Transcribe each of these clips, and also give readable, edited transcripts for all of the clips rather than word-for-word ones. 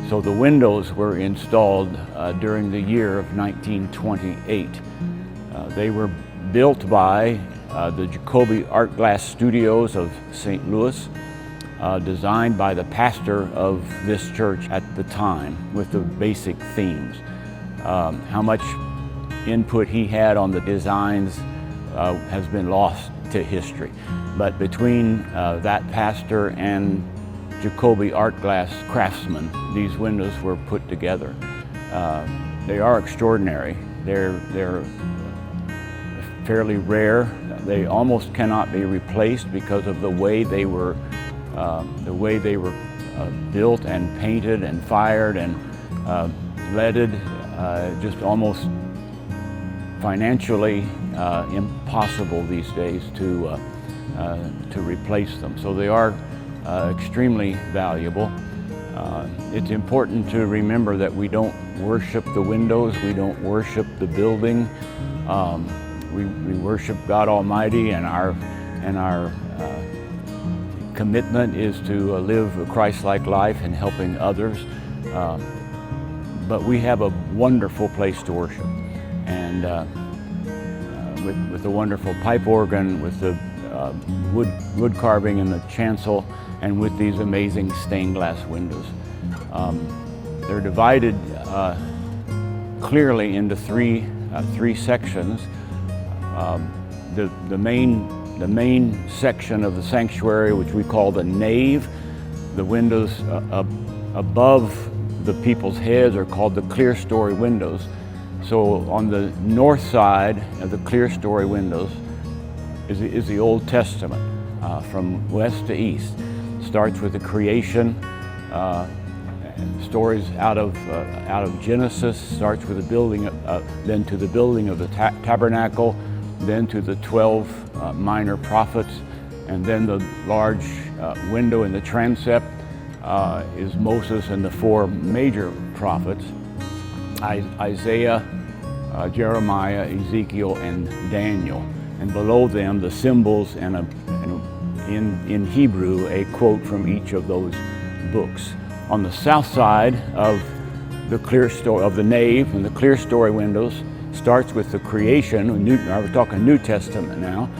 So the windows were installed during the year of 1928. They were built by the Jacoby Art Glass Studios of St. Louis, designed by the pastor of this church at the time with the basic themes. How much input he had on the designs has been lost to history. But between that pastor and Jacoby Art Glass craftsmen, these windows were put together. They are extraordinary. They're fairly rare. They almost cannot be replaced because of the way they were built and painted and fired and leaded. Just almost financially impossible these days to replace them. So they are extremely valuable. It's important to remember that we don't worship the windows, we don't worship the building. We worship God Almighty, and our commitment is to live a Christ-like life in helping others. But we have a wonderful place to worship, and with the wonderful pipe organ, with the wood carving in the chancel, and with these amazing stained glass windows. They're divided clearly into three sections. The main section of the sanctuary, which we call the nave, the windows above the people's heads are called the clear story windows. So on the north side of the clear story windows is the Old Testament, from west to east. Starts with the creation, stories out of Genesis. Starts with the building, then to the building of the tabernacle, then to the 12 minor prophets, and then the large window in the transept is Moses and the 4 major prophets, Isaiah, Jeremiah, Ezekiel, and Daniel. And below them the symbols and in Hebrew a quote from each of those books. On the south side of the clear story of the nave and the clear story windows starts with the creation. We're talking New Testament now.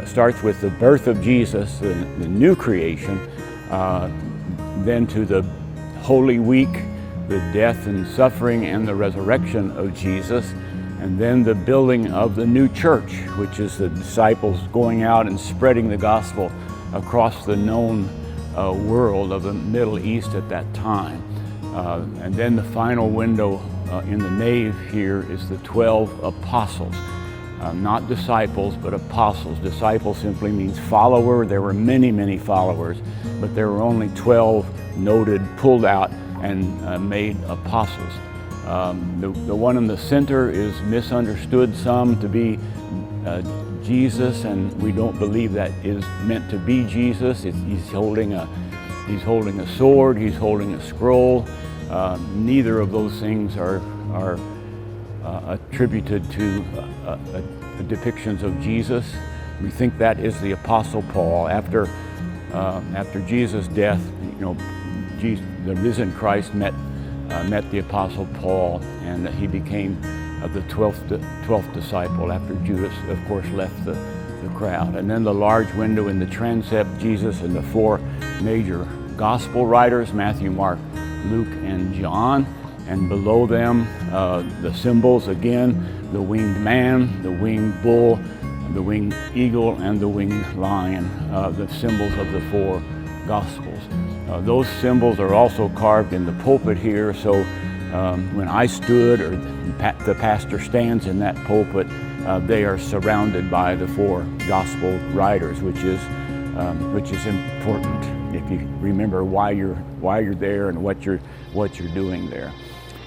Starts with the birth of Jesus, the new creation, then to the Holy Week, the death and suffering and the resurrection of Jesus, and then the building of the new church, which is the disciples going out and spreading the gospel across the known world of the Middle East at that time. And then the final window in the nave here is the 12 apostles. Not disciples, but apostles. Disciple simply means follower. There were many, many followers, but there were only 12 noted, pulled out, and made apostles. The one in the center is misunderstood some to be Jesus, and we don't believe that is meant to be Jesus. He's holding a sword. He's holding a scroll. Neither of those things are attributed to depictions of Jesus. We think that is the Apostle Paul. After Jesus' death, the risen Christ met the Apostle Paul, and he became the 12th disciple after Judas, of course, left the crowd. And then the large window in the transept, Jesus and the 4 major gospel writers, Matthew, Mark, Luke, and John. And below them, the symbols again, the winged man, the winged bull, the winged eagle, and the winged lion, the symbols of the 4 gospels. Those symbols are also carved in the pulpit here, so when I stood, or the pastor stands in that pulpit, they are surrounded by the 4 gospel writers, which is important if you remember why you're there and what you're doing there.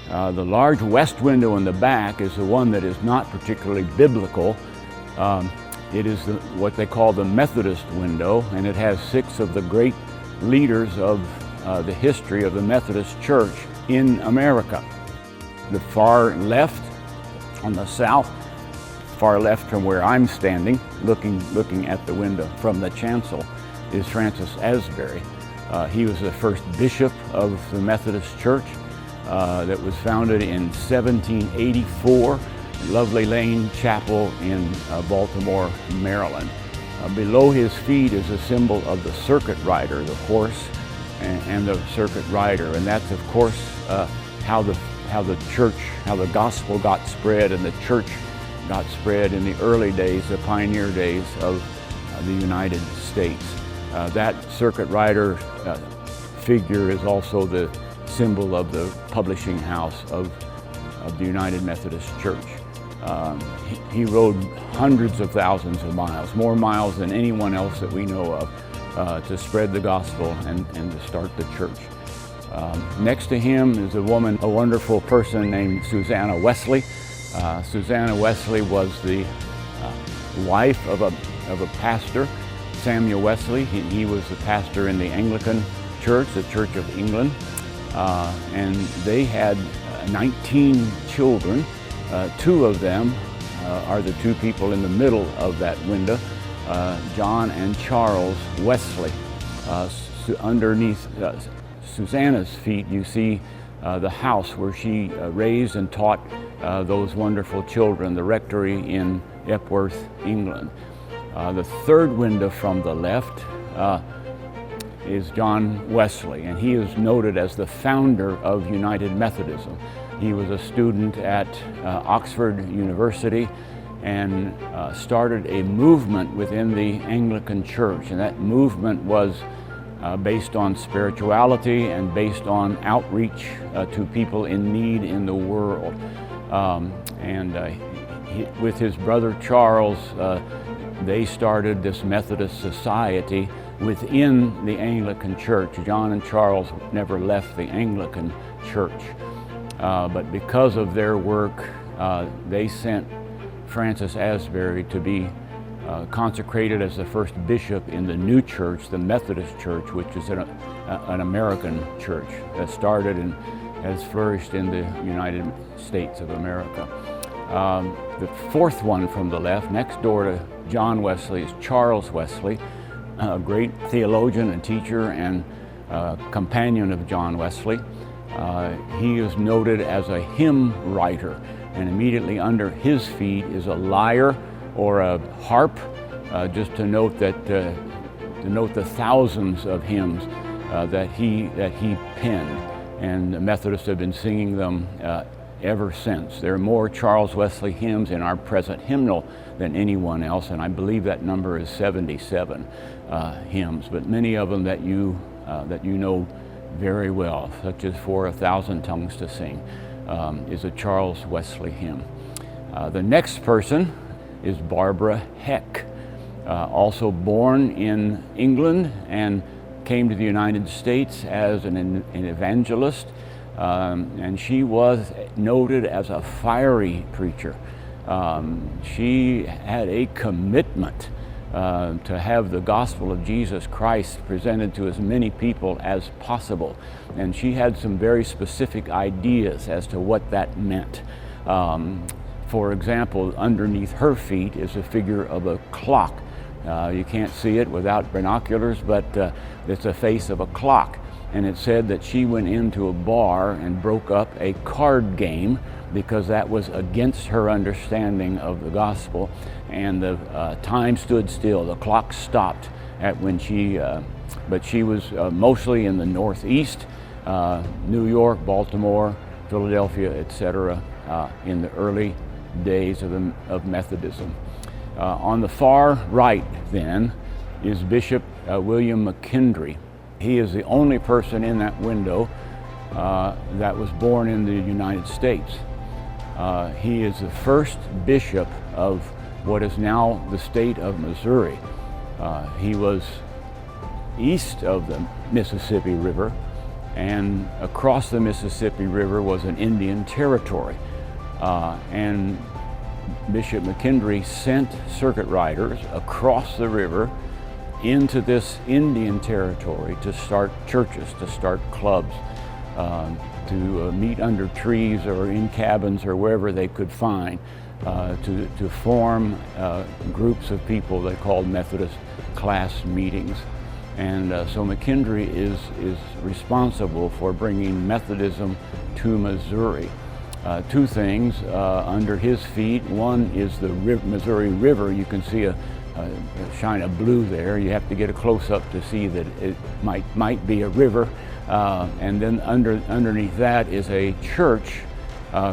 The large west window in the back is the one that is not particularly biblical. It is what they call the Methodist window, and it has 6 of the great leaders of the history of the Methodist Church in America. The far left, on the south, far left from where I'm standing, looking at the window from the chancel, is Francis Asbury. He was the first bishop of the Methodist Church that was founded in 1784, Lovely Lane Chapel in Baltimore, Maryland. Below his feet is a symbol of the circuit rider, the horse and the circuit rider, and that's of course how the gospel got spread and the church got spread in the early days, the pioneer days of the United States. That circuit rider figure is also the symbol of the publishing house of the United Methodist Church. He rode hundreds of thousands of miles, more miles than anyone else that we know of, to spread the gospel and to start the church. Next to him is a wonderful person named Susanna Wesley. Susanna Wesley was the wife of a pastor, Samuel Wesley. He was the pastor in the Anglican Church, the Church of England, and they had 19 children. Two of them are the two people in the middle of that window, John and Charles Wesley. Underneath Susanna's feet, you see the house where she raised and taught those wonderful children, the rectory in Epworth, England. The third window from the left is John Wesley, and he is noted as the founder of United Methodism. He was a student at Oxford University and started a movement within the Anglican Church, and that movement was based on spirituality and based on outreach to people in need in the world. With his brother Charles, they started this Methodist society within the Anglican Church. John and Charles never left the Anglican Church. But because of their work, they sent Francis Asbury to be consecrated as the first bishop in the new church, the Methodist Church, which is an American church that started and has flourished in the United States of America. The fourth one from the left, next door to John Wesley, is Charles Wesley, a great theologian and teacher and companion of John Wesley. He is noted as a hymn writer, and immediately under his feet is a lyre or a harp, just to note the thousands of hymns that he penned, and the Methodists have been singing them ever since. There are more Charles Wesley hymns in our present hymnal than anyone else, and I believe that number is 77 hymns, but many of them that you know very well, such as For a Thousand Tongues to Sing, is a Charles Wesley hymn. The next person is Barbara Heck, also born in England and came to the United States as an evangelist, and she was noted as a fiery preacher. She had a commitment to have the gospel of Jesus Christ presented to as many people as possible. And she had some very specific ideas as to what that meant. For example, underneath her feet is a figure of a clock. You can't see it without binoculars, but it's a face of a clock. And it said that she went into a bar and broke up a card game because that was against her understanding of the gospel, and the time stood still. The clock stopped at when but she was mostly in the Northeast, New York, Baltimore, Philadelphia, etc., in the early days of Methodism. On the far right then is Bishop William McKendry. He is the only person in that window that was born in the United States. He is the first bishop of what is now the state of Missouri. He was east of the Mississippi River, and across the Mississippi River was an Indian territory. And Bishop McKendry sent circuit riders across the river into this Indian territory to start churches, to start clubs, to meet under trees or in cabins or wherever they could find, to form groups of people they called Methodist class meetings. And so McKendree is responsible for bringing Methodism to Missouri. Two things under his feet. One is the Missouri River. You can see a shine of blue there. You have to get a close-up to see that it might be a river. And then underneath that is a church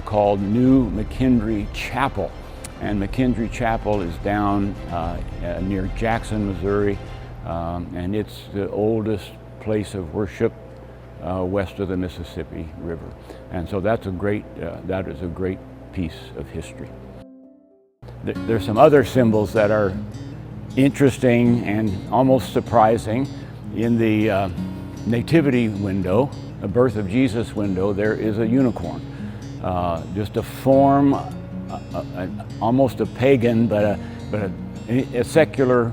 called New McKendree Chapel. And McKendree Chapel is down near Jackson, Missouri. And it's the oldest place of worship west of the Mississippi River. And so that is a great piece of history. There's some other symbols that are interesting and almost surprising. In the nativity window, the birth of Jesus window, there is a unicorn. Just a form, almost a pagan, but a secular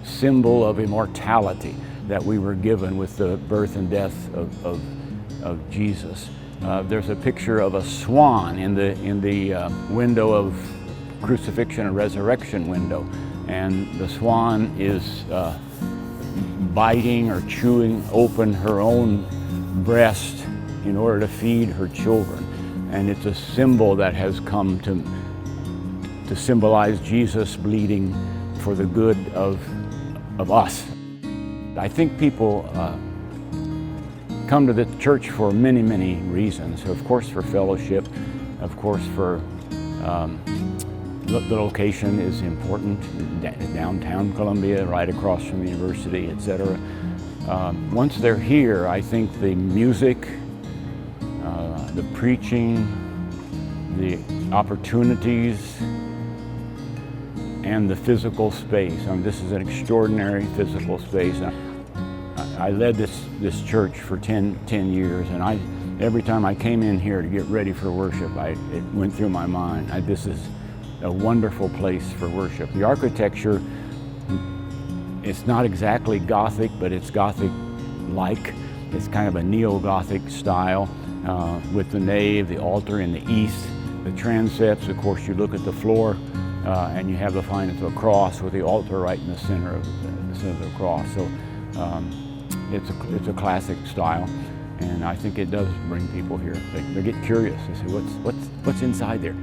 symbol of immortality that we were given with the birth and death of Jesus. There's a picture of a swan in the window of crucifixion and resurrection window, and the swan is biting or chewing open her own breast in order to feed her children. And it's a symbol that has come to symbolize Jesus bleeding for the good of us. I think people come to the church for many, many reasons. Of course, for fellowship. Of course, for the location is important. Downtown Columbia, right across from the university, etc. Once they're here, I think the music, the preaching, the opportunities, and the physical space. I mean, this is an extraordinary physical space. I led this church for 10 years, and every time I came in here to get ready for worship, it went through my mind, this is a wonderful place for worship. The architecture, it's not exactly Gothic, but it's Gothic-like. It's kind of a neo-Gothic style with the nave, the altar in the east, the transepts. Of course, you look at the floor, and you have the find of a cross with the altar right in the center of the cross. So it's a classic style, and I think it does bring people here. They get curious. They say, "What's inside there?"